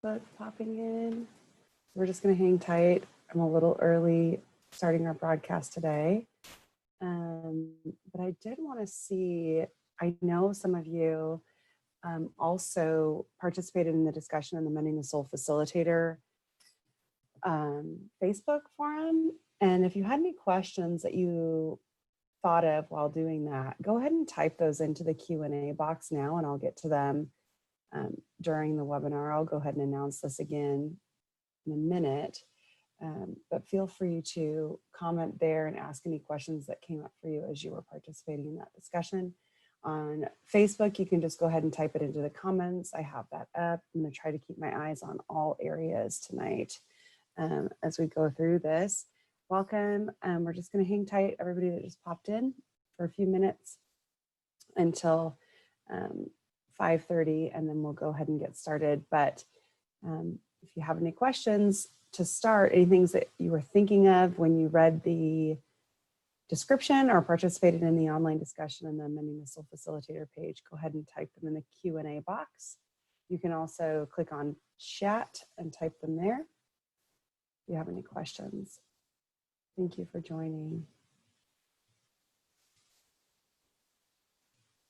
Facebook popping in. We're just going to hang tight. I'm a little early starting our broadcast today. But I did want to see, I know some of you also participated in the discussion in the Mending the Soul Facilitator Facebook forum. And if you had any questions that you thought of while doing that, go ahead and type those into the Q&A box now, and I'll get to them during the webinar. I'll go ahead and announce this again in a minute, but feel free to comment there and ask any questions that came up for you as you were participating in that discussion. On Facebook, you can just go ahead and type it into the comments. I have that up. I'm going to try to keep my eyes on all areas tonight as we go through this. Welcome. We're just going to hang tight, everybody that just popped in, for a few minutes until 5:30, and then we'll go ahead and get started. But if you have any questions to start, any things that you were thinking of when you read the description or participated in the online discussion in the Mending the Soul Facilitator page, go ahead and type them in the Q&A box. You can also click on chat and type them there if you have any questions. Thank you for joining.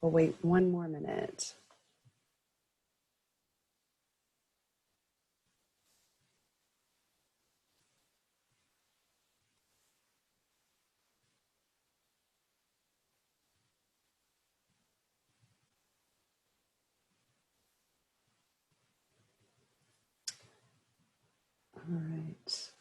We'll wait one more minute. All right.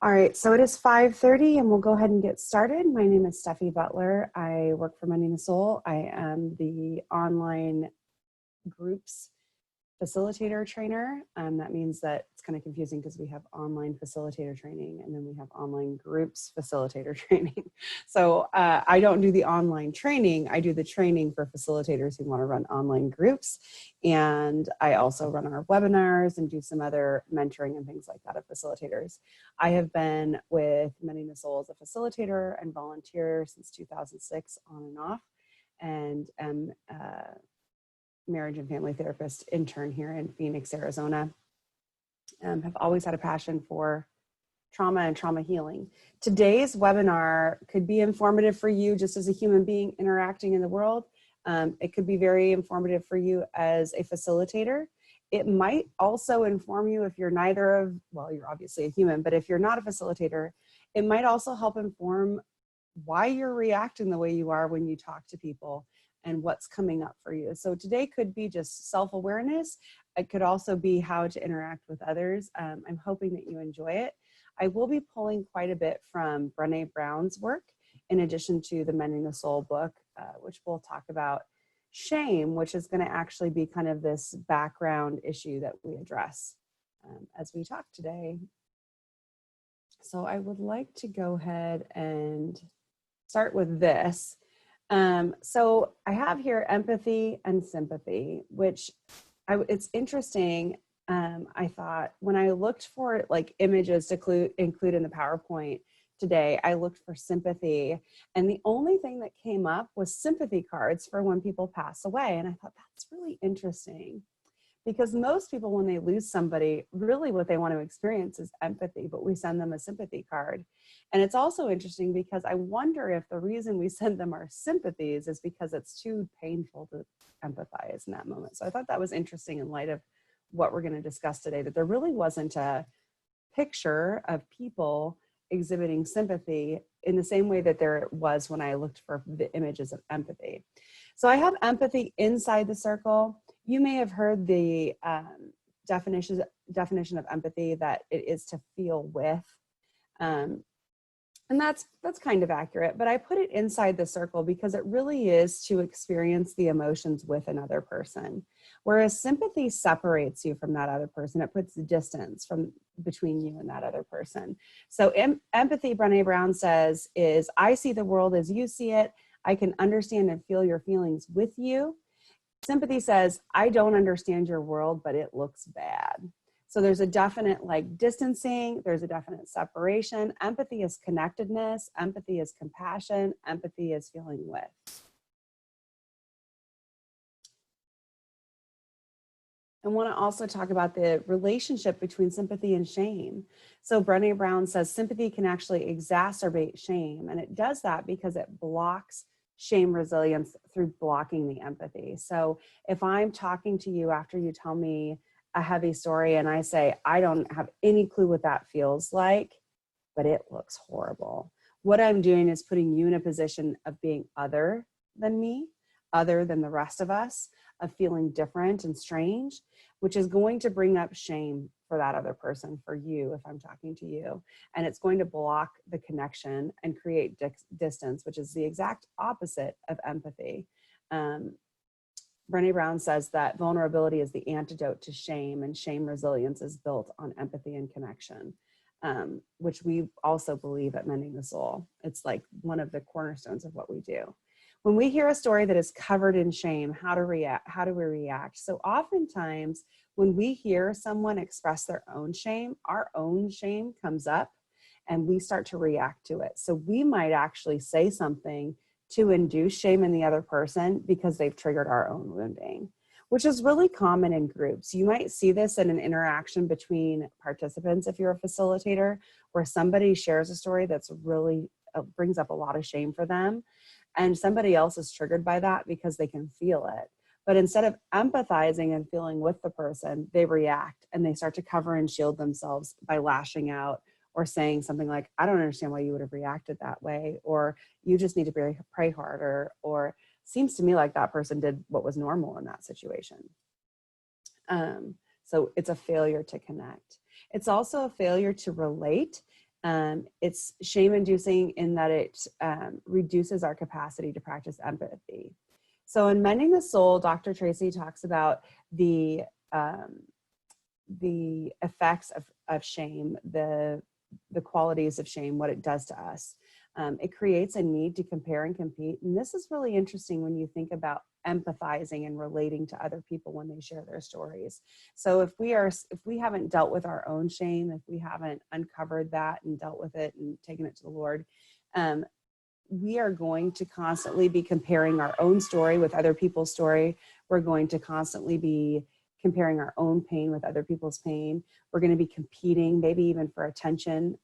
All right, so it is 5:30 and we'll go ahead and get started. My name is Steffi Butler. I work for Mending the Soul. I am the online groups facilitator trainer. That means that it's kind of confusing because we have online facilitator training and then we have online groups facilitator training. So I don't do the online training. I do the training for facilitators who want to run online groups. And I also run our webinars and do some other mentoring and things like that of facilitators. I have been with Mending the Soul as a facilitator and volunteer since 2006 on and off, and am marriage and family therapist intern here in Phoenix, Arizona. Have always had a passion for trauma and trauma healing. Today's webinar could be informative for you just as a human being interacting in the world. It could be very informative for you as a facilitator. It might also inform you if you're neither of, well, you're obviously a human, but if you're not a facilitator, it might also help inform why you're reacting the way you are when you talk to people and what's coming up for you. So today could be just self-awareness. It could also be how to interact with others. I'm hoping that you enjoy it. I will be pulling quite a bit from Brené Brown's work, in addition to the Mending the Soul book, which we'll talk about shame, which is going to actually be kind of this background issue that we address as we talk today. So I would like to go ahead and start with this. So I have here empathy and sympathy, which it's interesting. I thought when I looked for like images to include in the PowerPoint today, I looked for sympathy, and the only thing that came up was sympathy cards for when people pass away. And I thought that's really interesting, because most people, when they lose somebody, really what they want to experience is empathy, but we send them a sympathy card. And it's also interesting because I wonder if the reason we send them our sympathies is because it's too painful to empathize in that moment. So I thought that was interesting in light of what we're going to discuss today, that there really wasn't a picture of people exhibiting sympathy in the same way that there was when I looked for the images of empathy. So I have empathy inside the circle. You may have heard the definition of empathy, that it is to feel with. And that's kind of accurate, but I put it inside the circle because it really is to experience the emotions with another person. Whereas sympathy separates you from that other person. It puts distance between you and that other person. So empathy, Brené Brown says, is I see the world as you see it. I can understand and feel your feelings with you. Sympathy says, I don't understand your world, but it looks bad. So there's a definite like distancing, there's a definite separation. Empathy is connectedness, empathy is compassion, empathy is feeling with. I want to also talk about the relationship between sympathy and shame. So Brené Brown says sympathy can actually exacerbate shame, and it does that because it blocks shame resilience through blocking the empathy. So if I'm talking to you after you tell me a heavy story and I say, I don't have any clue what that feels like, but it looks horrible. What I'm doing is putting you in a position of being other than me, other than the rest of us, of feeling different and strange, which is going to bring up shame for that other person, for you, if I'm talking to you. And it's going to block the connection and create distance, which is the exact opposite of empathy. Brené Brown says that vulnerability is the antidote to shame, and shame resilience is built on empathy and connection, which we also believe at Mending the Soul. It's like one of the cornerstones of what we do. When we hear a story that is covered in shame, how do we react? So oftentimes when we hear someone express their own shame, our own shame comes up and we start to react to it. So we might actually say something to induce shame in the other person because they've triggered our own wounding, which is really common in groups. You might see this in an interaction between participants if you're a facilitator, where somebody shares a story that's really brings up a lot of shame for them, and somebody else is triggered by that because they can feel it. But instead of empathizing and feeling with the person, they react and they start to cover and shield themselves by lashing out or saying something like, I don't understand why you would have reacted that way, or you just need to pray harder, or seems to me like that person did what was normal in that situation. So it's a failure to connect. It's also a failure to relate. It's shame-inducing in that it reduces our capacity to practice empathy. So in Mending the Soul, Dr. Tracy talks about the effects of shame, the qualities of shame, what it does to us. It creates a need to compare and compete. And this is really interesting when you think about empathizing and relating to other people when they share their stories. So if we haven't dealt with our own shame, if we haven't uncovered that and dealt with it and taken it to the Lord, we are going to constantly be comparing our own story with other people's story. We're going to constantly be comparing our own pain with other people's pain. We're going to be competing, maybe even for attention.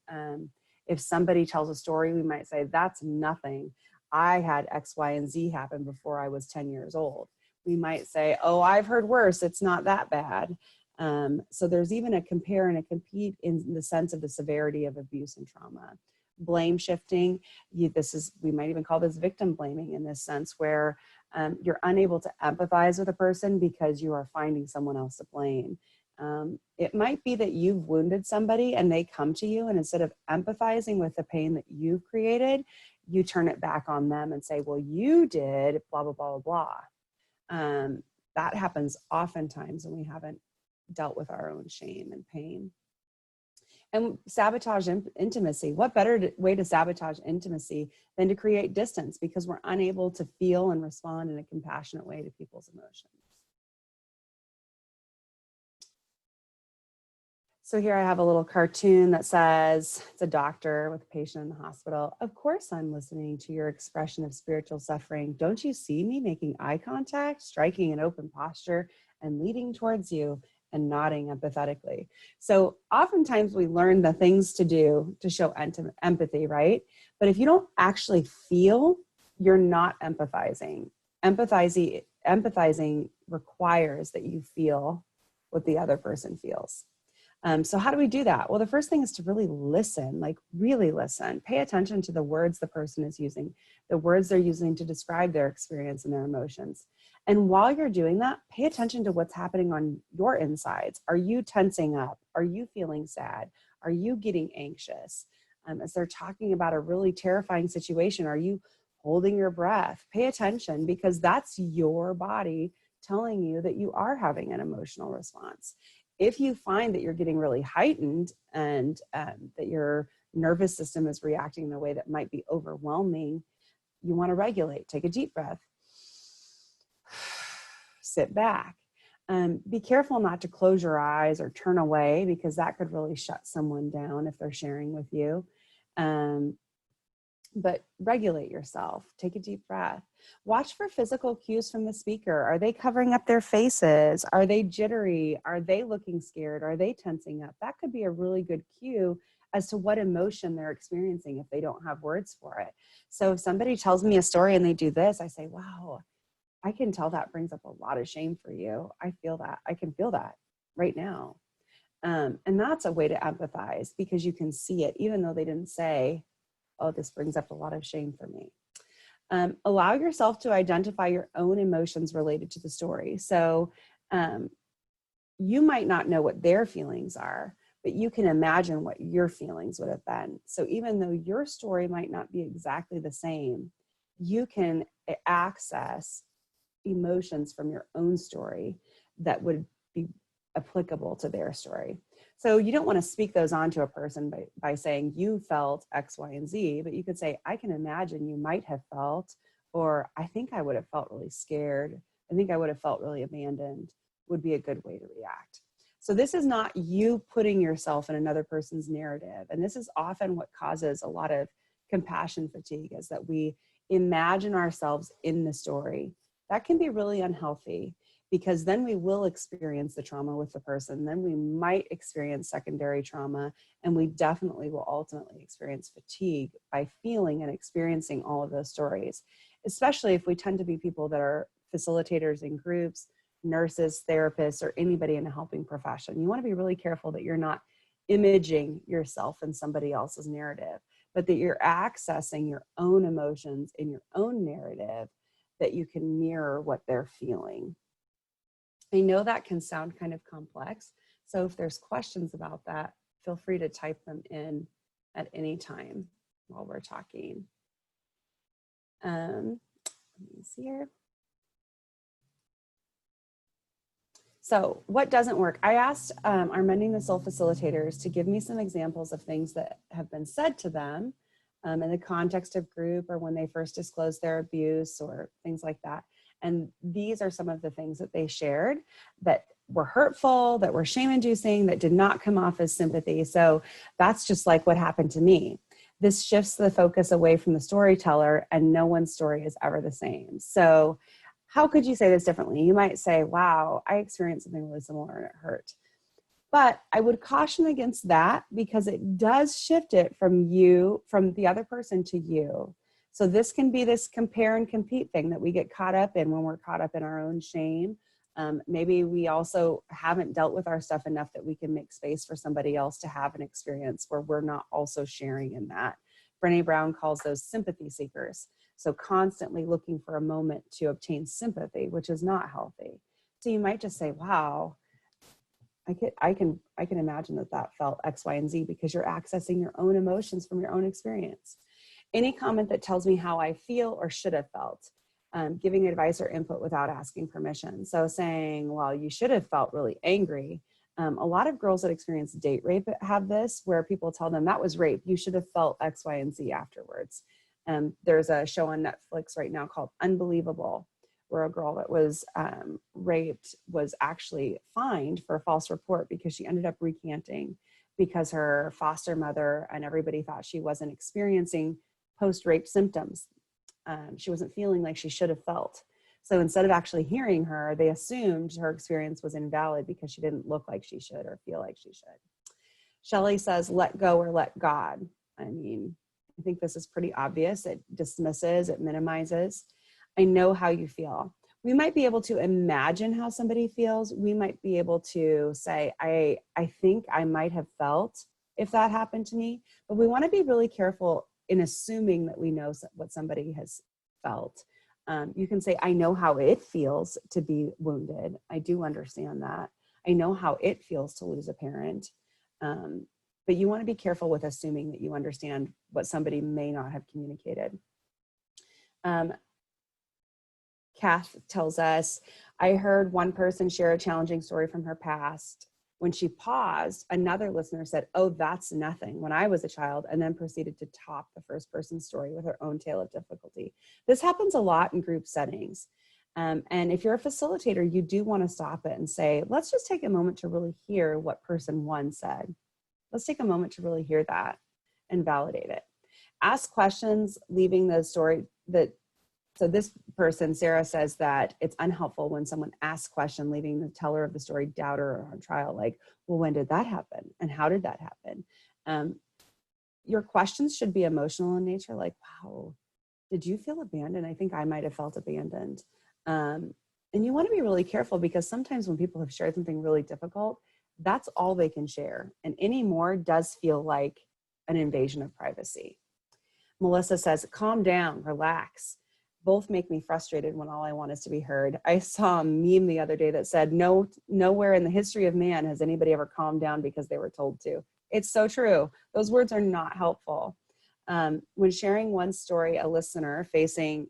If somebody tells a story, we might say, that's nothing. I had X, Y, and Z happen before I was 10 years old. We might say, oh, I've heard worse. It's not that bad. So there's even a compare and a compete in the sense of the severity of abuse and trauma. Blame shifting, we might even call this victim blaming in this sense, where you're unable to empathize with a person because you are finding someone else to blame. It might be that you've wounded somebody and they come to you, and instead of empathizing with the pain that you've created, you turn it back on them and say, well, you did blah, blah, blah, blah, blah. That happens oftentimes when we haven't dealt with our own shame and pain. And sabotage intimacy. What better way to sabotage intimacy than to create distance, because we're unable to feel and respond in a compassionate way to people's emotions. So here I have a little cartoon that says, it's a doctor with a patient in the hospital. Of course I'm listening to your expression of spiritual suffering. Don't you see me making eye contact, striking an open posture, and leading towards you and nodding empathetically? So oftentimes we learn the things to do to show empathy, right? But if you don't actually feel, you're not empathizing. Empathizing requires that you feel what the other person feels. So how do we do that? Well, the first thing is to really listen, like really listen. Pay attention to the words the person is using, the words they're using to describe their experience and their emotions. And while you're doing that, pay attention to what's happening on your insides. Are you tensing up? Are you feeling sad? Are you getting anxious? As they're talking about a really terrifying situation, are you holding your breath? Pay attention, because that's your body telling you that you are having an emotional response. If you find that you're getting really heightened and that your nervous system is reacting in a way that might be overwhelming, you want to regulate. Take a deep breath. Sit back. Be careful not to close your eyes or turn away, because that could really shut someone down if they're sharing with you. But regulate yourself. Take a deep breath. Watch for physical cues from the speaker. Are they covering up their faces? Are they jittery? Are they looking scared? Are they tensing up? That could be a really good cue as to what emotion they're experiencing if they don't have words for it. So if somebody tells me a story and they do this, I say, wow, I can tell that brings up a lot of shame for you. I feel that. I can feel that right now. And that's a way to empathize, because you can see it, even though they didn't say, oh, this brings up a lot of shame for me. Allow yourself to identify your own emotions related to the story. So you might not know what their feelings are, but you can imagine what your feelings would have been. So even though your story might not be exactly the same, you can access emotions from your own story that would be applicable to their story. So you don't want to speak those onto a person by saying you felt X, Y, and Z, but you could say, I can imagine you might have felt, or I think I would have felt really scared. I think I would have felt really abandoned, would be a good way to react. So this is not you putting yourself in another person's narrative. And this is often what causes a lot of compassion fatigue, is that we imagine ourselves in the story. That can be really unhealthy, because then we will experience the trauma with the person. Then we might experience secondary trauma, and we definitely will ultimately experience fatigue by feeling and experiencing all of those stories, especially if we tend to be people that are facilitators in groups, nurses, therapists, or anybody in a helping profession. You want to be really careful that you're not imaging yourself in somebody else's narrative, but that you're accessing your own emotions in your own narrative, that you can mirror what they're feeling. I know that can sound kind of complex, so if there's questions about that, feel free to type them in at any time while we're talking. Let me see here. So what doesn't work? I asked our Mending the Soul facilitators to give me some examples of things that have been said to them in the context of group, or when they first disclosed their abuse, or things like that. And these are some of the things that they shared that were hurtful, that were shame-inducing, that did not come off as sympathy. So that's just like what happened to me. This shifts the focus away from the storyteller, and no one's story is ever the same. So how could you say this differently? You might say, wow, I experienced something really similar and it hurt. But I would caution against that, because it does shift it from you, from the other person to you. So this can be this compare and compete thing that we get caught up in when we're caught up in our own shame. Maybe we also haven't dealt with our stuff enough that we can make space for somebody else to have an experience where we're not also sharing in that. Brené Brown calls those sympathy seekers. So constantly looking for a moment to obtain sympathy, which is not healthy. So you might just say, wow, I can imagine that felt X, Y, and Z, because you're accessing your own emotions from your own experience. Any comment that tells me how I feel or should have felt, giving advice or input without asking permission. So saying, well, you should have felt really angry. A lot of girls that experience date rape have this, where people tell them that was rape. You should have felt X, Y, and Z afterwards. There's a show on Netflix right now called Unbelievable, where a girl that was raped was actually fined for a false report, because she ended up recanting, because her foster mother and everybody thought she wasn't experiencing post-rape symptoms. She wasn't feeling like she should have felt. So instead of actually hearing her, they assumed her experience was invalid because she didn't look like she should or feel like she should. Shelley says, let go or let God. I mean, I think this is pretty obvious. It dismisses, it minimizes. I know how you feel. We might be able to imagine how somebody feels. We might be able to say, I think I might have felt if that happened to me, but we want to be really careful in assuming that we know what somebody has felt. You can say, I know how it feels to be wounded. I do understand that. I know how it feels to lose a parent. But you want to be careful with assuming that you understand what somebody may not have communicated. Kath tells us, I heard one person share a challenging story from her past. When she paused, another listener said, oh, that's nothing, when I was a child, and then proceeded to top the first person's story with her own tale of difficulty. This happens a lot in group settings. And if you're a facilitator, you do want to stop it and say, let's just take a moment to really hear what person one said. Let's take a moment to really hear that and validate it. Ask questions, leaving the story that, so this person, Sarah, says that it's unhelpful when someone asks a question, leaving the teller of the story doubter or on trial, like, well, when did that happen? And how did that happen? Your questions should be emotional in nature, like, wow, did you feel abandoned? I think I might have felt abandoned. And you want to be really careful, because sometimes when people have shared something really difficult, that's all they can share. And any more does feel like an invasion of privacy. Melissa says, calm down, relax. Both make me frustrated when all I want is to be heard. I saw a meme the other day that said, nowhere in the history of man has anybody ever calmed down because they were told to. It's so true. Those words are not helpful. When sharing one story, a listener facing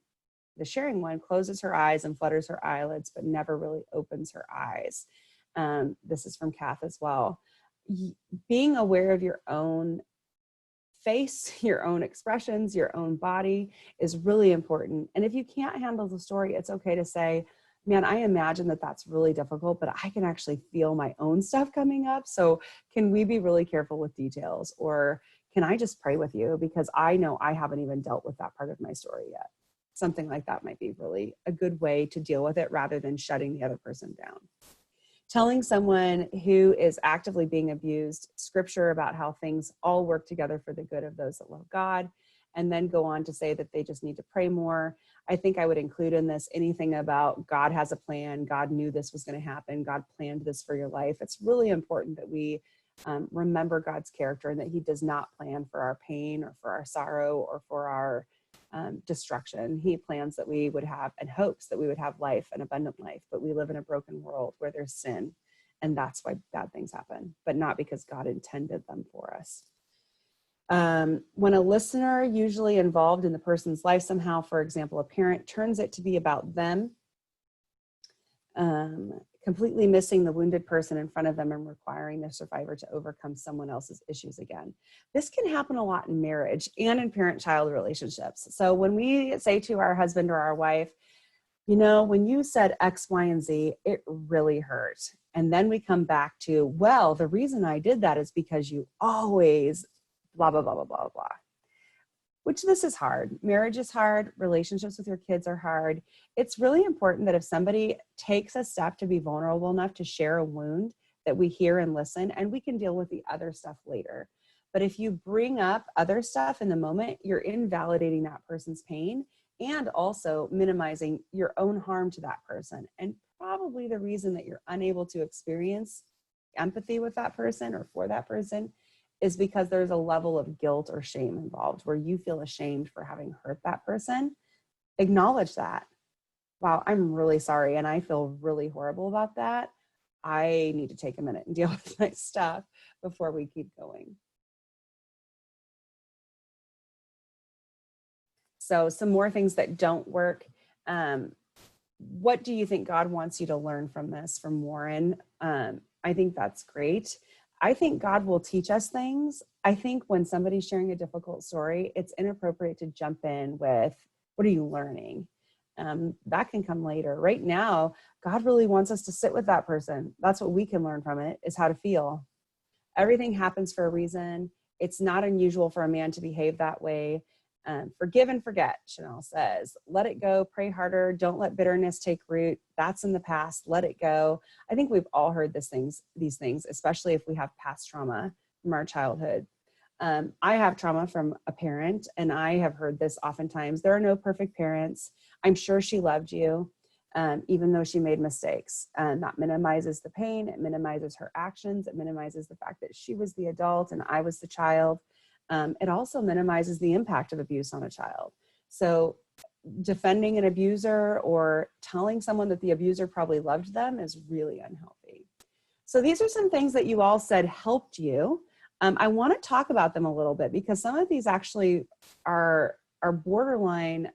the sharing one closes her eyes and flutters her eyelids, but never really opens her eyes. This is from Kath as well. Being aware of your own face, your own expressions, your own body is really important. And if you can't handle the story, it's okay to say, man, I imagine that that's really difficult, but I can actually feel my own stuff coming up. So can we be really careful with details? Or can I just pray with you? Because I know I haven't even dealt with that part of my story yet. Something like that might be really a good way to deal with it, rather than shutting the other person down. Telling someone who is actively being abused scripture about how things all work together for the good of those that love God, and then go on to say that they just need to pray more. I think I would include in this anything about God has a plan, God knew this was going to happen, God planned this for your life. It's really important that we remember God's character, and that he does not plan for our pain or for our sorrow or for our destruction. He plans that we would have, and hopes that we would have life, an abundant life, but we live in a broken world where there's sin, and that's why bad things happen, but not because God intended them for us. When a listener, usually involved in the person's life somehow, for example, a parent, turns it to be about them, completely missing the wounded person in front of them and requiring the survivor to overcome someone else's issues again. This can happen a lot in marriage and in parent-child relationships. So when we say to our husband or our wife, you know, when you said X, Y, and Z, it really hurt. And then we come back to, well, the reason I did that is because you always blah, blah, blah, blah, blah, blah. Which, this is hard. Marriage is hard. Relationships with your kids are hard. It's really important that if somebody takes a step to be vulnerable enough to share a wound, that we hear and listen, and we can deal with the other stuff later. But if you bring up other stuff in the moment, you're invalidating that person's pain and also minimizing your own harm to that person. And probably the reason that you're unable to experience empathy with that person or for that person is because there's a level of guilt or shame involved, where you feel ashamed for having hurt that person. Acknowledge that. Wow, I'm really sorry, and I feel really horrible about that. I need to take a minute and deal with my stuff before we keep going. So some more things that don't work. What do you think God wants you to learn from this, from Warren? I think that's great. I think God will teach us things. I think when somebody's sharing a difficult story, it's inappropriate to jump in with, what are you learning? That can come later. Right now, God really wants us to sit with that person. That's what we can learn from it, is how to feel. Everything happens for a reason. It's not unusual for a man to behave that way. Forgive and forget, Chanel says. Let it go, pray harder, don't let bitterness take root. That's in the past, let it go. I think we've all heard these things, especially if we have past trauma from our childhood. I have trauma from a parent, and I have heard this oftentimes. There are no perfect parents. I'm sure she loved you, even though she made mistakes. And that minimizes the pain, it minimizes her actions, it minimizes the fact that she was the adult and I was the child. It also minimizes the impact of abuse on a child. So defending an abuser or telling someone that the abuser probably loved them is really unhealthy. So these are some things that you all said helped you. I want to talk about them a little bit, because some of these actually are borderline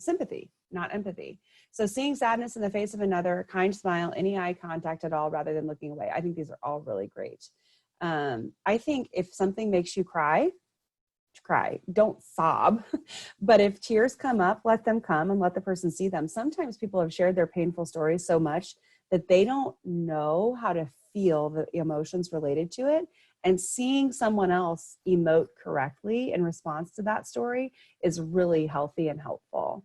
sympathy, not empathy. So seeing sadness in the face of another, kind smile, any eye contact at all rather than looking away. I think these are all really great. I think if something makes you cry, cry, don't sob. But if tears come up, let them come and let the person see them. Sometimes people have shared their painful stories so much that they don't know how to feel the emotions related to it. And seeing someone else emote correctly in response to that story is really healthy and helpful.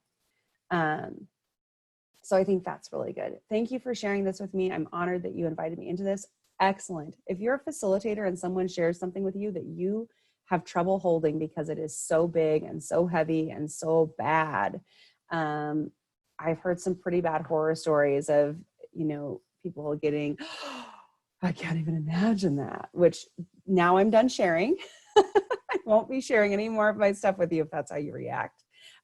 So I think that's really good. Thank you for sharing this with me. I'm honored that you invited me into this. Excellent. If you're a facilitator and someone shares something with you that you have trouble holding because it is so big and so heavy and so bad, I've heard some pretty bad horror stories of, people getting, I can't even imagine that, which now I'm done sharing. I won't be sharing any more of my stuff with you if that's how you react.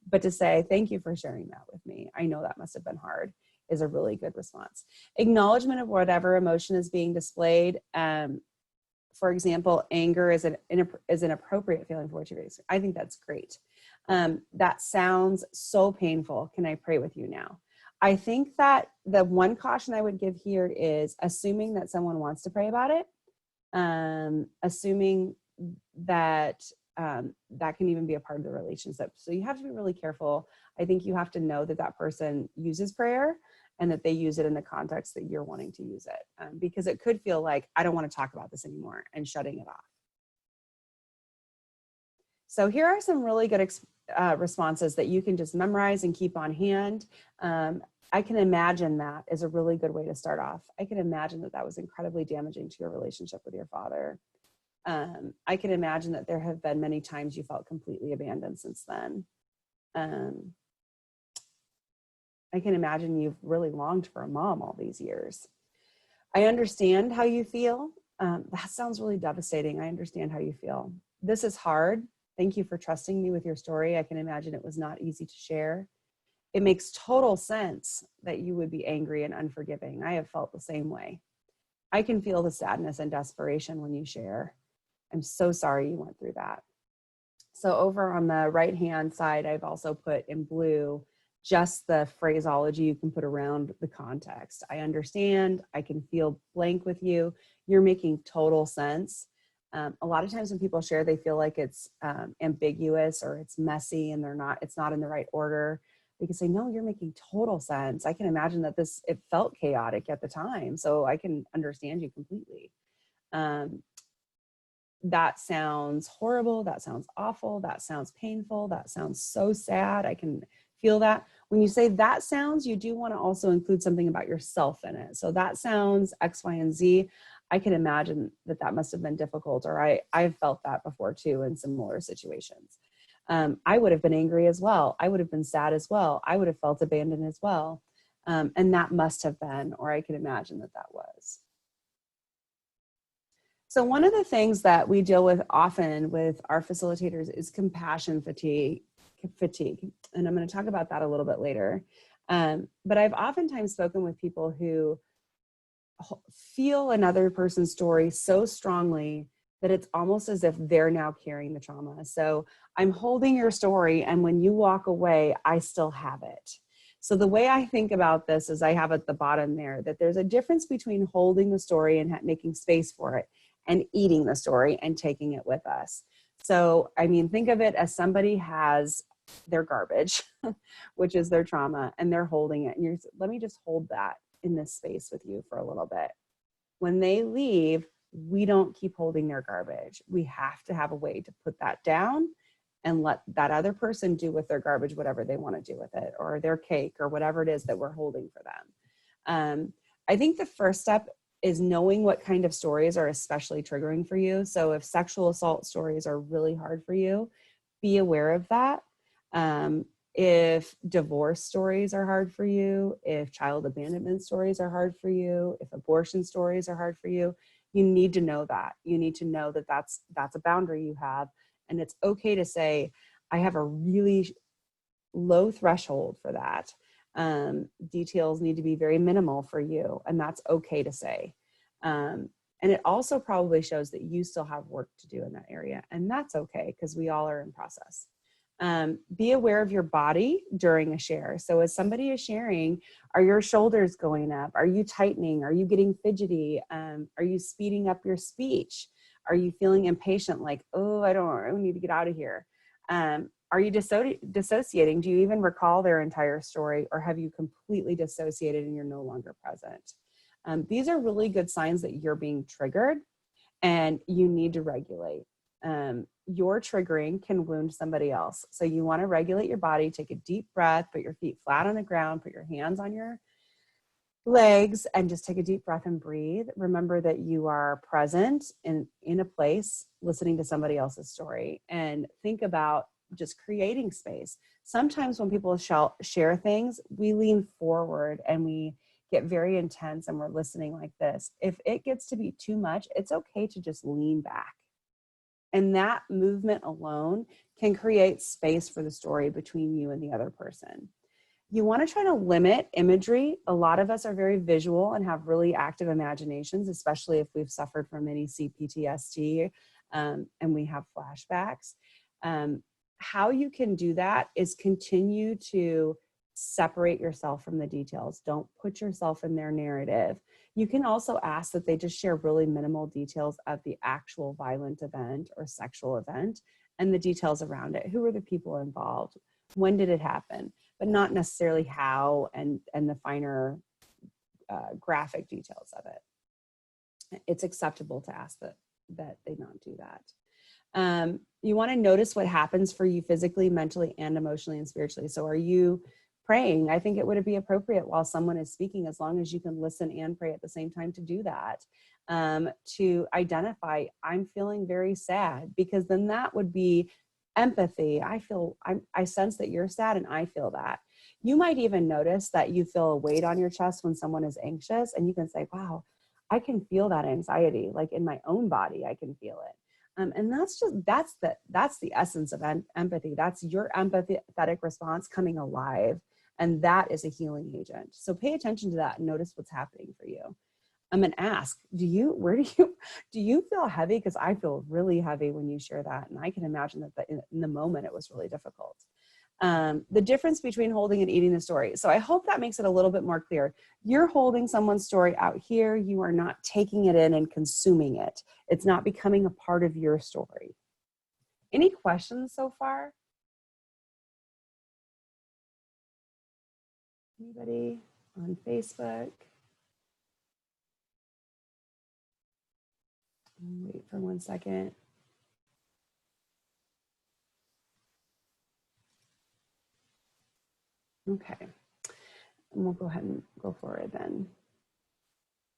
But to say, thank you for sharing that with me, I know that must have been hard, is a really good response. Acknowledgement of whatever emotion is being displayed. For example, anger is an appropriate feeling for what you're facing. I think that's great. That sounds so painful. Can I pray with you now? I think that the one caution I would give here is assuming that someone wants to pray about it, assuming that that can even be a part of the relationship. So you have to be really careful. I think you have to know that that person uses prayer and that they use it in the context that you're wanting to use it, because it could feel like, I don't want to talk about this anymore, and shutting it off. So here are some really good responses that you can just memorize and keep on hand. I can imagine that is a really good way to start off. I can imagine that that was incredibly damaging to your relationship with your father. I can imagine that there have been many times you felt completely abandoned since then. I can imagine you've really longed for a mom all these years. I understand how you feel. That sounds really devastating. I understand how you feel. This is hard. Thank you for trusting me with your story. I can imagine it was not easy to share. It makes total sense that you would be angry and unforgiving. I have felt the same way. I can feel the sadness and desperation when you share. I'm so sorry you went through that. So over on the right-hand side, I've also put in blue just the phraseology you can put around the context. I understand, I can feel blank with you. You're making total sense. A lot of times when people share, they feel like it's ambiguous or it's messy and it's not in the right order. They can say, no, you're making total sense. I can imagine that it felt chaotic at the time, so I can understand you completely. That sounds horrible. That sounds awful. That sounds painful. That sounds so sad. I can feel that. When you say that sounds, you do want to also include something about yourself in it. So that sounds X, Y, and Z. I can imagine that must have been difficult, or I've felt that before too in similar situations. I would have been angry as well. I would have been sad as well. I would have felt abandoned as well. And that must have been, or I can imagine that was. So one of the things that we deal with often with our facilitators is compassion fatigue. And I'm going to talk about that a little bit later. But I've oftentimes spoken with people who feel another person's story so strongly that it's almost as if they're now carrying the trauma. So I'm holding your story, and when you walk away, I still have it. So the way I think about this is I have at the bottom there that there's a difference between holding the story and making space for it and eating the story and taking it with us. So, I mean, think of it as somebody has their garbage, which is their trauma, and they're holding it. And let me just hold that in this space with you for a little bit. When they leave, we don't keep holding their garbage. We have to have a way to put that down and let that other person do with their garbage whatever they want to do with it, or their cake, or whatever it is that we're holding for them. I think the first step is knowing what kind of stories are especially triggering for you. So if sexual assault stories are really hard for you, be aware of that. If divorce stories are hard for you, if child abandonment stories are hard for you, if abortion stories are hard for you, you need to know that. You need to know that that's a boundary you have. And it's okay to say, I have a really low threshold for that. Details need to be very minimal for you, and that's okay to say. And it also probably shows that you still have work to do in that area, and that's okay because we all are in process. Be aware of your body during a share. So as somebody is sharing, are your shoulders going up? Are you tightening? Are you getting fidgety? Are you speeding up your speech? Are you feeling impatient, like, oh, I need to get out of here? Are you dissociating? Do you even recall their entire story, or have you completely dissociated and you're no longer present? These are really good signs that you're being triggered and you need to regulate. Your triggering can wound somebody else. So you want to regulate your body, take a deep breath, put your feet flat on the ground, put your hands on your legs, and just take a deep breath and breathe. Remember that you are present in a place listening to somebody else's story, and think about just creating space. Sometimes when people share things, we lean forward and we get very intense and we're listening like this. If it gets to be too much, it's okay to just lean back. And that movement alone can create space for the story between you and the other person. You want to try to limit imagery. A lot of us are very visual and have really active imaginations, especially if we've suffered from any CPTSD and we have flashbacks. How you can do that is continue to separate yourself from the details. Don't put yourself in their narrative. You can also ask that they just share really minimal details of the actual violent event or sexual event and the details around it. Who were the people involved? When did it happen? But not necessarily how and the finer graphic details of it. It's acceptable to ask that they not do that. You want to notice what happens for you physically, mentally, and emotionally and spiritually. So are you praying? I think it would be appropriate while someone is speaking, as long as you can listen and pray at the same time, to do that, to identify, I'm feeling very sad, because then that would be empathy. I sense that you're sad and I feel that. You might even notice that you feel a weight on your chest when someone is anxious, and you can say, wow, I can feel that anxiety, like in my own body, I can feel it. And that's the essence of empathy. That's your empathetic response coming alive. And that is a healing agent. So pay attention to that and notice what's happening for you. And ask, do you feel heavy? Because I feel really heavy when you share that. And I can imagine that in the moment it was really difficult. The difference between holding and eating the story. So I hope that makes it a little bit more clear. You're holding someone's story out here. You are not taking it in and consuming it. It's not becoming a part of your story. Any questions so far? Anybody on Facebook? Wait for 1 second. Okay, and we'll go ahead and go forward then.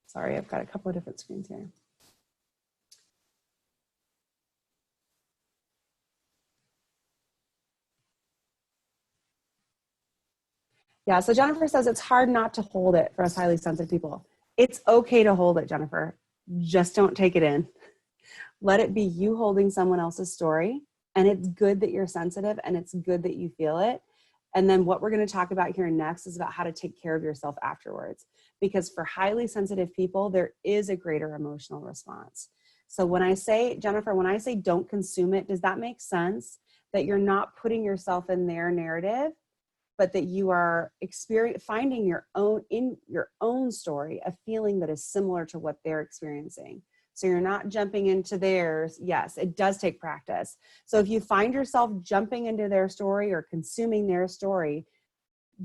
Sorry, I've got a couple of different screens here. Yeah, so Jennifer says it's hard not to hold it for us highly sensitive people. It's okay to hold it, Jennifer. Just don't take it in. Let it be you holding someone else's story. And it's good that you're sensitive, and it's good that you feel it. And then what we're going to talk about here next is about how to take care of yourself afterwards. Because for highly sensitive people, there is a greater emotional response. So when I say, Jennifer, when I say don't consume it, does that make sense? That you're not putting yourself in their narrative, but that you are finding in your own story a feeling that is similar to what they're experiencing. So you're not jumping into theirs. Yes, it does take practice. So if you find yourself jumping into their story or consuming their story,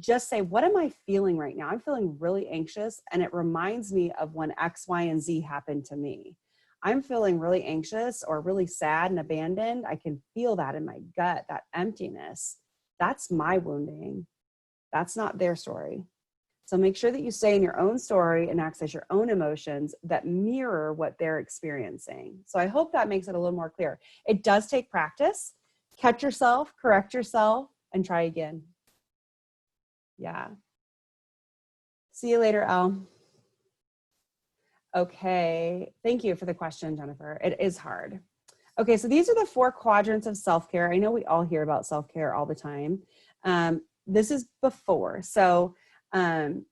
just say, what am I feeling right now? I'm feeling really anxious, and it reminds me of when X, Y, and Z happened to me. I'm feeling really anxious or really sad and abandoned. I can feel that in my gut, that emptiness. That's my wounding. That's not their story. So make sure that you stay in your own story and access your own emotions that mirror what they're experiencing. So I hope that makes it a little more clear. It does take practice. Catch yourself, correct yourself, and try again. Yeah. See you later, Elle. Okay. Thank you for the question, Jennifer. It is hard. Okay, so these are the 4 quadrants of self-care. I know we all hear about self-care all the time. This is before. So, you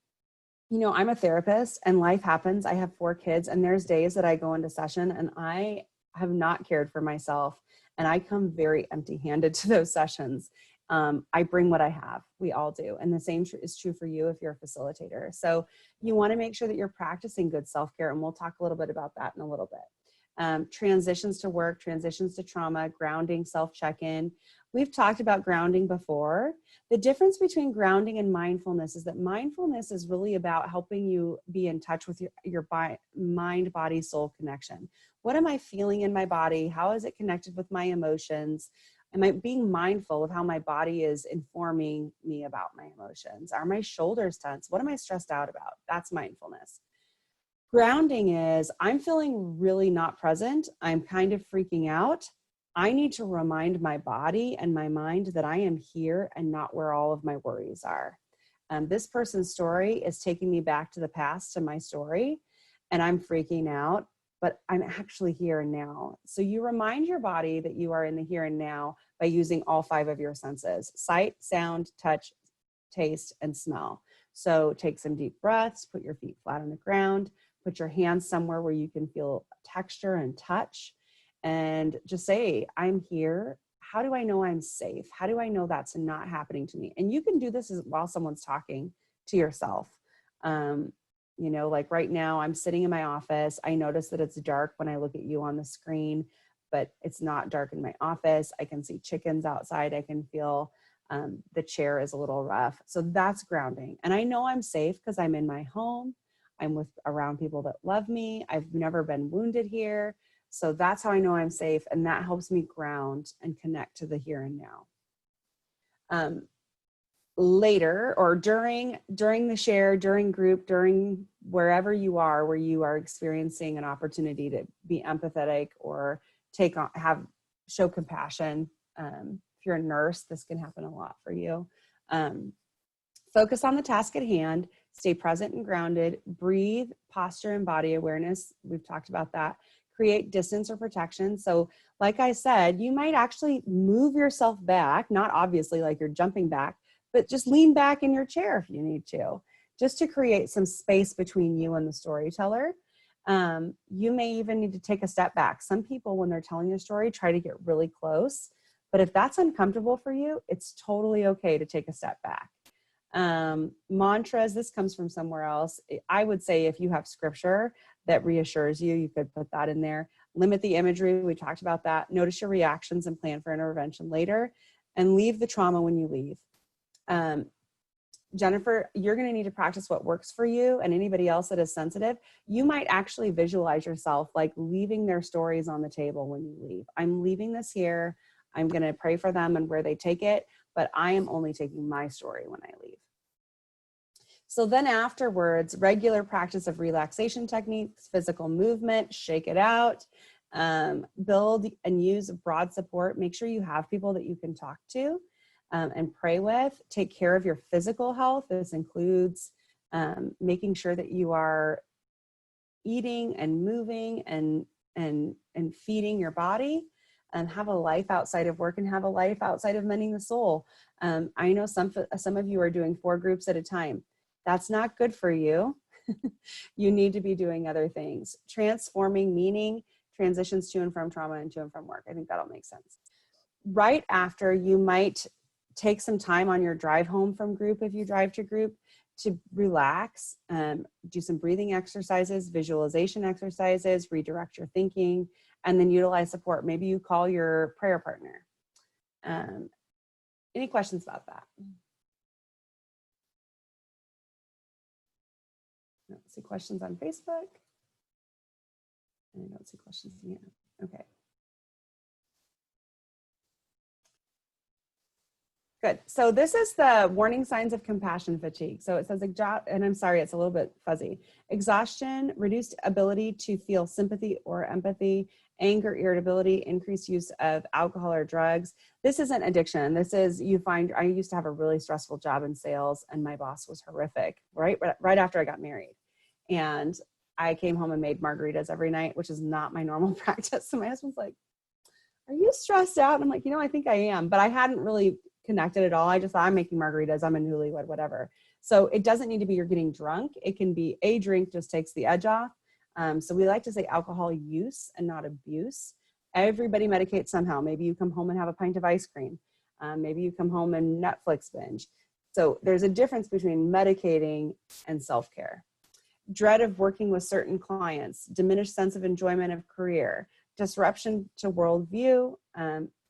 know, I'm a therapist and life happens. I have 4 kids, and there's days that I go into session and I have not cared for myself, and I come very empty-handed to those sessions. I bring what I have. We all do. And the same is true for you if you're a facilitator. So you want to make sure that you're practicing good self-care, and we'll talk a little bit about that in a little bit. Transitions to work, transitions to trauma, grounding, self-check-in. We've talked about grounding before. The difference between grounding and mindfulness is that mindfulness is really about helping you be in touch with your mind, body, soul connection. What am I feeling in my body? How is it connected with my emotions? Am I being mindful of how my body is informing me about my emotions? Are my shoulders tense? What am I stressed out about? That's mindfulness. Grounding is, I'm feeling really not present. I'm kind of freaking out. I need to remind my body and my mind that I am here and not where all of my worries are. This person's story is taking me back to the past, to my story, and I'm freaking out, but I'm actually here and now. So you remind your body that you are in the here and now by using all 5 of your senses: sight, sound, touch, taste, and smell. So take some deep breaths, put your feet flat on the ground, put your hands somewhere where you can feel texture and touch, and just say, I'm here. How do I know I'm safe? How do I know that's not happening to me? And you can do this while someone's talking to yourself. You know, like right now I'm sitting in my office. I notice that it's dark when I look at you on the screen, but it's not dark in my office. I can see chickens outside. I can feel the chair is a little rough. So that's grounding. And I know I'm safe because I'm in my home. I'm around people that love me. I've never been wounded here. So that's how I know I'm safe. And that helps me ground and connect to the here and now. Later or during the share, during group, during wherever you are, where you are experiencing an opportunity to be empathetic or show compassion. If you're a nurse, this can happen a lot for you. Focus on the task at hand, stay present and grounded, breathe, posture and body awareness. We've talked about that. Create distance or protection. So like I said, you might actually move yourself back, not obviously like you're jumping back, but just lean back in your chair if you need to, just to create some space between you and the storyteller. You may even need to take a step back. Some people, when they're telling a story, try to get really close, but if that's uncomfortable for you, it's totally okay to take a step back. Mantras, this comes from somewhere else. I would say if you have scripture that reassures you, you could put that in there. Limit the imagery, we talked about that. Notice your reactions and plan for intervention later, and leave the trauma when you leave. Jennifer, you're going to need to practice what works for you, and anybody else that is sensitive, you might actually visualize yourself like leaving their stories on the table when you leave. I'm leaving this here. I'm going to pray for them and where they take it, but I am only taking my story when I leave. So then afterwards, regular practice of relaxation techniques, physical movement, shake it out, build and use broad support. Make sure you have people that you can talk to and pray with. Take care of your physical health. This includes making sure that you are eating and moving and feeding your body, and have a life outside of work and have a life outside of mending the soul. I know some of you are doing 4 groups at a time. That's not good for you. You need to be doing other things. Transforming meaning, transitions to and from trauma and to and from work. I think that'll make sense. Right after, you might take some time on your drive home from group, if you drive to group, to relax, do some breathing exercises, visualization exercises, redirect your thinking, and then utilize support. Maybe you call your prayer partner. Any questions about that? I don't see questions on Facebook. I don't see questions in here. Okay. Good. So this is the warning signs of compassion fatigue. So it says, and I'm sorry, it's a little bit fuzzy. Exhaustion, reduced ability to feel sympathy or empathy, anger, irritability, increased use of alcohol or drugs. This isn't addiction. This is, I used to have a really stressful job in sales, and my boss was horrific, right after I got married. And I came home and made margaritas every night, which is not my normal practice. So my husband's like, are you stressed out? And I'm like, I think I am, but I hadn't really connected at all. I just thought, I'm making margaritas, I'm a newlywed, whatever. So it doesn't need to be you're getting drunk. It can be a drink just takes the edge off. So we like to say alcohol use and not abuse. Everybody medicates somehow. Maybe you come home and have a pint of ice cream. Maybe you come home and Netflix binge. So there's a difference between medicating and self-care. dread of working with certain clients, diminished sense of enjoyment of career, disruption to worldview.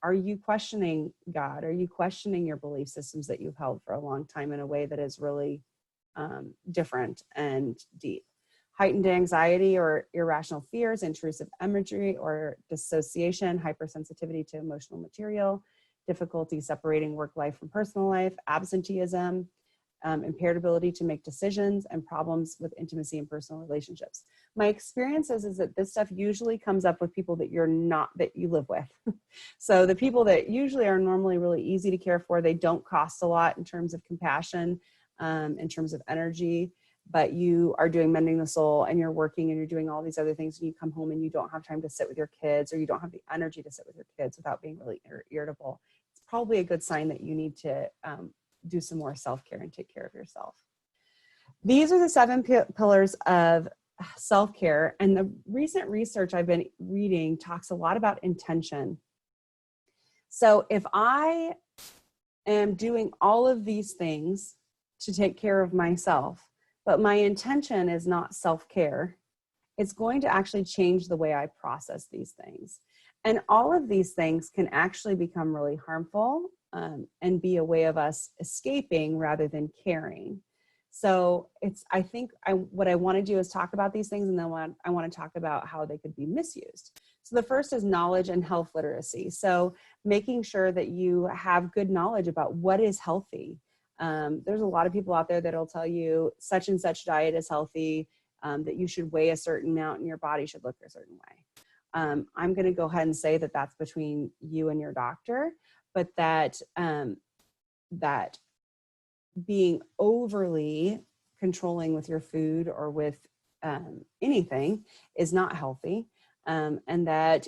Are you questioning God? Are you questioning your belief systems that you've held for a long time in a way that is really different and deep? Heightened anxiety or irrational fears, intrusive imagery or dissociation, hypersensitivity to emotional material, difficulty separating work life from personal life, absenteeism, impaired ability to make decisions, and problems with intimacy and personal relationships. My experience is that this stuff usually comes up with people that that you live with. So the people that usually are normally really easy to care for, they don't cost a lot in terms of compassion, in terms of energy, but you are doing Mending the Soul and you're working and you're doing all these other things, and you come home and you don't have time to sit with your kids, or you don't have the energy to sit with your kids without being really irritable. It's probably a good sign that you need to do some more self-care and take care of yourself. These are the 7 pillars of self-care, and the recent research I've been reading talks a lot about intention. So if I am doing all of these things to take care of myself, but my intention is not self-care, it's going to actually change the way I process these things. And all of these things can actually become really harmful and be a way of us escaping rather than caring. So I think what I want to do is talk about these things, and then I want to talk about how they could be misused. So the first is knowledge and health literacy. So making sure that you have good knowledge about what is healthy. There's a lot of people out there that'll tell you such and such diet is healthy, that you should weigh a certain amount and your body should look a certain way. I'm going to go ahead and say that that's between you and your doctor, but that being overly controlling with your food or with anything is not healthy, and that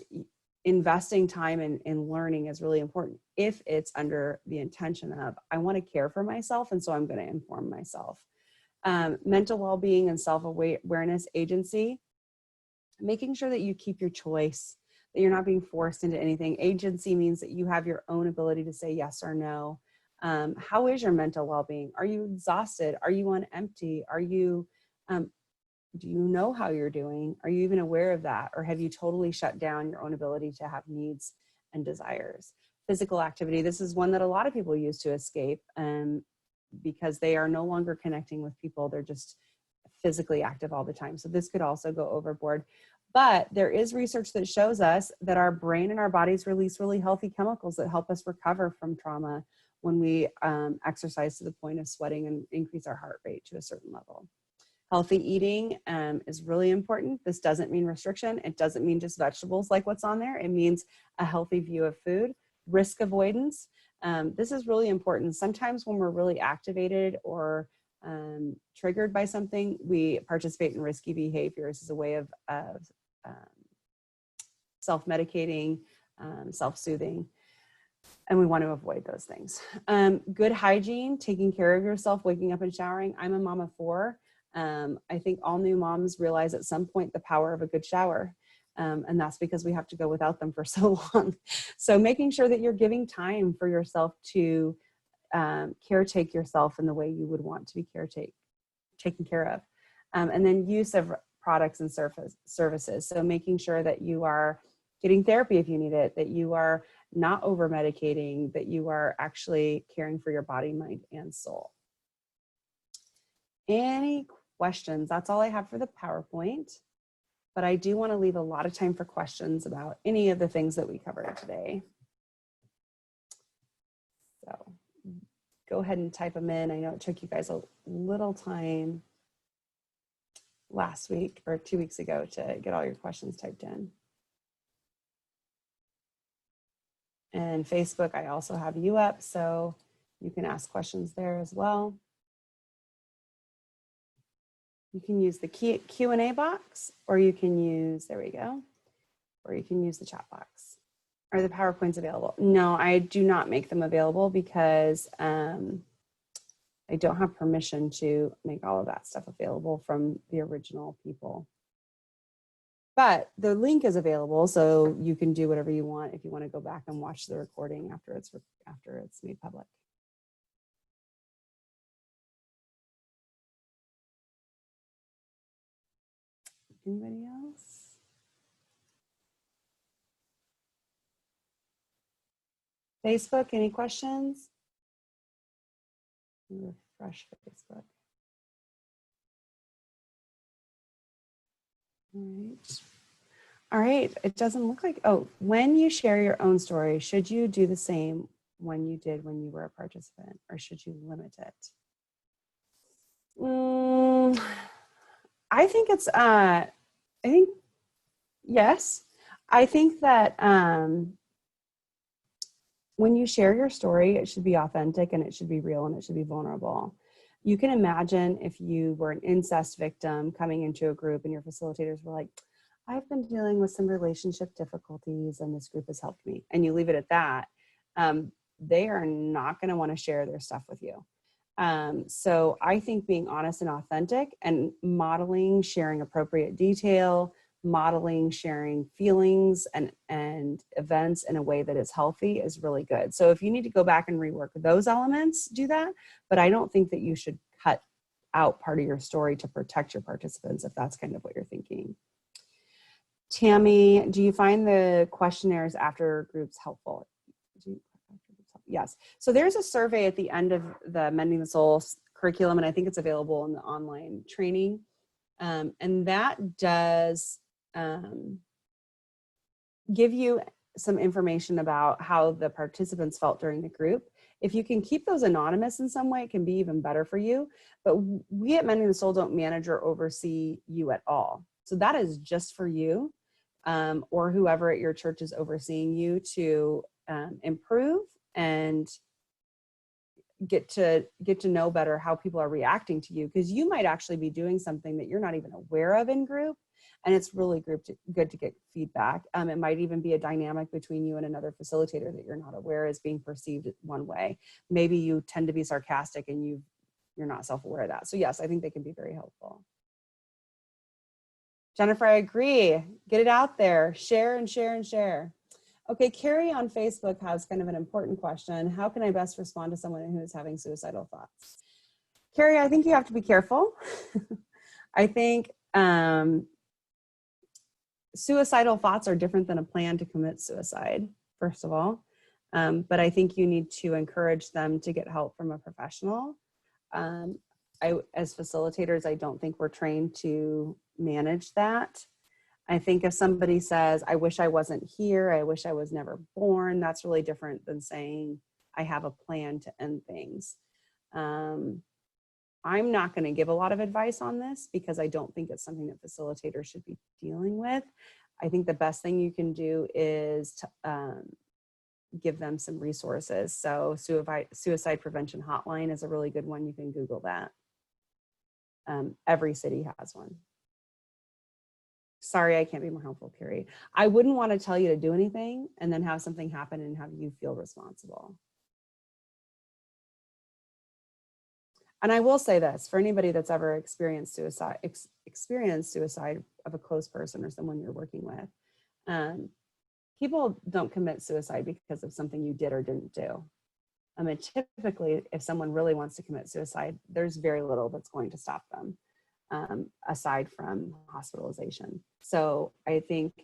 investing time in learning is really important if it's under the intention of, I want to care for myself, and so I'm going to inform myself. Mental well-being and self-awareness agency, making sure that you keep your choice, that you're not being forced into anything. Agency means that you have your own ability to say yes or no. How is your mental well-being? Are you exhausted? Are you on empty? Are you, do you know how you're doing? Are you even aware of that? Or have you totally shut down your own ability to have needs and desires? Physical activity. This is one that a lot of people use to escape because they are no longer connecting with people. They're just physically active all the time. So this could also go overboard. But there is research that shows us that our brain and our bodies release really healthy chemicals that help us recover from trauma when we exercise to the point of sweating and increase our heart rate to a certain level. Healthy eating is really important. This doesn't mean restriction. It doesn't mean just vegetables like what's on there. It means a healthy view of food. Risk avoidance. This is really important. Sometimes when we're really activated or triggered by something, we participate in risky behaviors as a way of self-medicating, self-soothing, and we want to avoid those things. Good hygiene, taking care of yourself, waking up and showering. I'm a mom of 4. I think all new moms realize at some point the power of a good shower. And that's because we have to go without them for so long. So making sure that you're giving time for yourself to caretake yourself in the way you would want to be taken care of. And then use of products and services. So making sure that you are getting therapy if you need it, that you are not over medicating, that you are actually caring for your body, mind, and soul. Any questions? That's all I have for the PowerPoint, but I do want to leave a lot of time for questions about any of the things that we covered today. So go ahead and type them in. I know it took you guys a little time last week or 2 weeks ago to get all your questions typed in. And Facebook, I also have you up, so you can ask questions there as well. You can use the Q&A box, or you can use, there we go, or you can use the chat box. Are the PowerPoints available? No, I do not make them available because I don't have permission to make all of that stuff available from the original people. But the link is available, so you can do whatever you want if you want to go back and watch the recording after it's made public. Anybody else? Facebook, any questions? Refresh Facebook. All right. All right. It doesn't look like, oh, when you share your own story, should you do the same when you did when you were a participant, or should you limit it? I think it's, I think, yes. I think that when you share your story, it should be authentic and it should be real and it should be vulnerable. You can imagine if you were an incest victim coming into a group and your facilitators were like, I've been dealing with some relationship difficulties and this group has helped me. And you leave it at that. They are not going to want to share their stuff with you. So I think being honest and authentic and modeling, sharing appropriate detail, modeling, sharing feelings and events in a way that is healthy is really good. So if you need to go back and rework those elements, do that. But I don't think that you should cut out part of your story to protect your participants if that's kind of what you're thinking. Tammy, do you find the questionnaires after groups helpful? Yes. So there's a survey at the end of the Mending the Soul curriculum, and I think it's available in the online training. And that does give you some information about how the participants felt during the group. If you can keep those anonymous in some way, it can be even better for you. But we at Mending the Soul don't manage or oversee you at all. So that is just for you or whoever at your church is overseeing you to improve and get to know better how people are reacting to you, because you might actually be doing something that you're not even aware of in group, and it's really good to get feedback. It might even be a dynamic between you and another facilitator that you're not aware is being perceived one way. Maybe you tend to be sarcastic and you're not self-aware of that. So yes, I think they can be very helpful. Jennifer, I agree. Get it out there. Share and share and share. Okay, Carrie on Facebook has kind of an important question. How can I best respond to someone who is having suicidal thoughts? Carrie, I think you have to be careful. I think suicidal thoughts are different than a plan to commit suicide, first of all. But I think you need to encourage them to get help from a professional. As facilitators, I don't think we're trained to manage that. I think if somebody says, I wish I wasn't here, I wish I was never born, that's really different than saying, I have a plan to end things. I'm not going to give a lot of advice on this because I don't think it's something that facilitators should be dealing with. I think the best thing you can do is to, give them some resources. So suicide prevention hotline is a really good one. You can Google that. Every city has one. Sorry, I can't be more helpful, Carrie. I wouldn't want to tell you to do anything and then have something happen and have you feel responsible. And I will say this, for anybody that's ever experienced suicide of a close person or someone you're working with, people don't commit suicide because of something you did or didn't do. I mean, typically, if someone really wants to commit suicide, there's very little that's going to stop them. Aside from hospitalization. So I think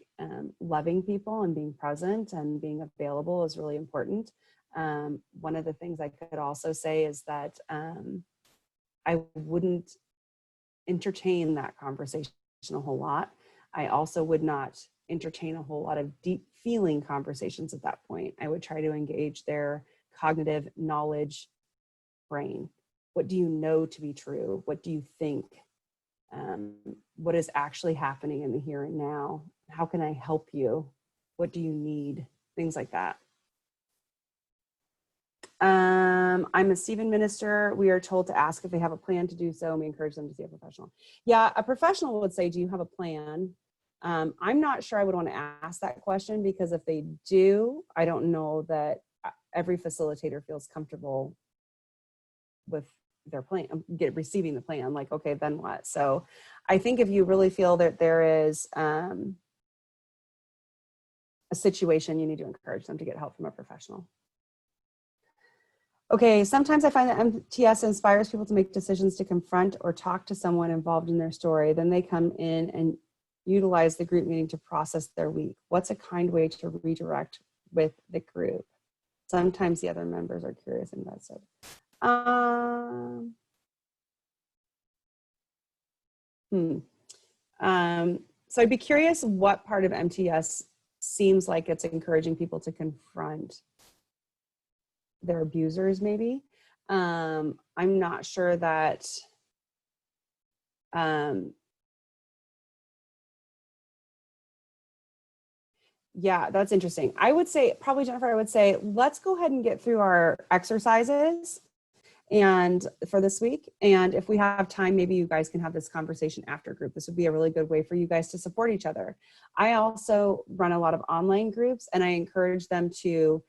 loving people and being present and being available is really important. One of the things I could also say is that I wouldn't entertain that conversation a whole lot. I also would not entertain a whole lot of deep feeling conversations at that point. I would try to engage their cognitive knowledge brain. What do you know to be true? What do you think? What is actually happening in the here and now? How can I help you? What do you need? Things like that. I'm a Stephen minister. We are told to ask if they have a plan to do so, and we encourage them to see a professional. Yeah, a professional would say, do you have a plan? I'm not sure I would want to ask that question, because if they do, I don't know that every facilitator feels comfortable with their plan, receiving the plan, like, okay, then what? So I think if you really feel that there is a situation, you need to encourage them to get help from a professional. Okay, sometimes I find that MTS inspires people to make decisions to confront or talk to someone involved in their story. Then they come in and utilize the group meeting to process their week. What's a kind way to redirect with the group? Sometimes the other members are curious and invested. So I'd be curious what part of MTS seems like it's encouraging people to confront their abusers, maybe. I'm not sure that, yeah, that's interesting. I would say, probably Jennifer, I would say, let's go ahead and get through our exercises and for this week. And if we have time, maybe you guys can have this conversation after group. This would be a really good way for you guys to support each other. I also run a lot of online groups, and I encourage them to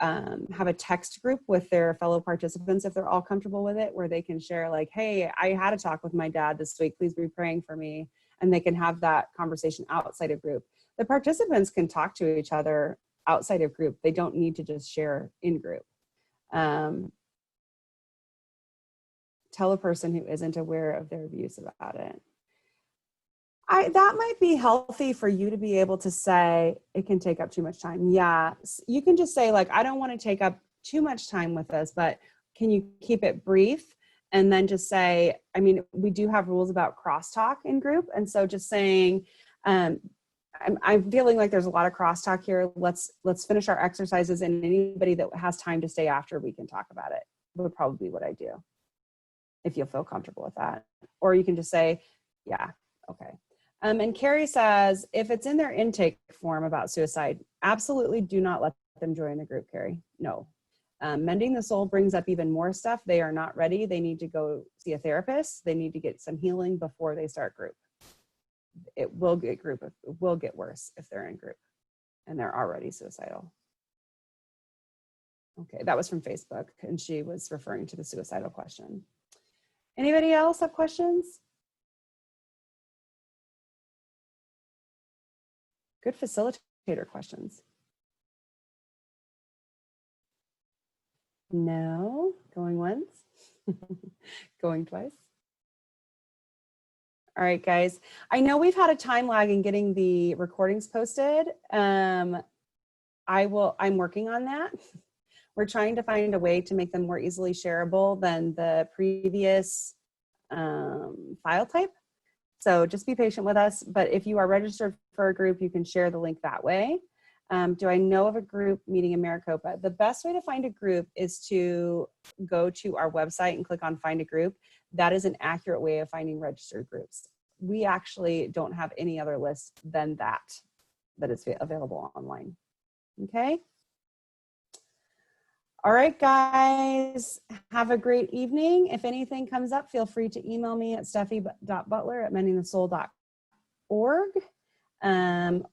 have a text group with their fellow participants if they're all comfortable with it, where they can share like, hey, I had a talk with my dad this week, please be praying for me. And they can have that conversation outside of group. The participants can talk to each other outside of group. They don't need to just share in group. Tell a person who isn't aware of their abuse about it. That might be healthy for you to be able to say it can take up too much time. Yeah, you can just say like, I don't want to take up too much time with this, but can you keep it brief? And then just say, I mean, we do have rules about crosstalk in group. And so just saying, I'm feeling like there's a lot of crosstalk here. Let's finish our exercises, and anybody that has time to stay after, we can talk about it. Would probably be what I do, if you'll feel comfortable with that. Or you can just say, yeah, okay. And Carrie says, if it's in their intake form about suicide, absolutely do not let them join the group, Carrie. No. Mending the Soul brings up even more stuff. They are not ready. They need to go see a therapist. They need to get some healing before they start group. It will get worse if they're in group and they're already suicidal. Okay, that was from Facebook, and she was referring to the suicidal question. Anybody else have questions? Good facilitator questions. No, going once, going twice. All right, guys. I know we've had a time lag in getting the recordings posted. I'm working on that. We're trying to find a way to make them more easily shareable than the previous file type. So just be patient with us. But if you are registered for a group, you can share the link that way. Do I know of a group meeting in Maricopa? The best way to find a group is to go to our website and click on Find a Group. That is an accurate way of finding registered groups. We actually don't have any other list than that is available online. Okay? All right, guys, have a great evening. If anything comes up, feel free to email me at steffi.butler@mendingthesoul.org.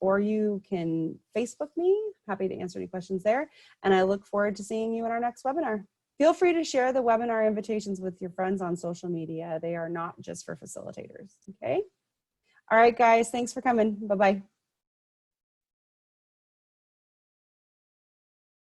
Or you can Facebook me. Happy to answer any questions there. And I look forward to seeing you in our next webinar. Feel free to share the webinar invitations with your friends on social media. They are not just for facilitators, okay? All right, guys, thanks for coming. Bye-bye.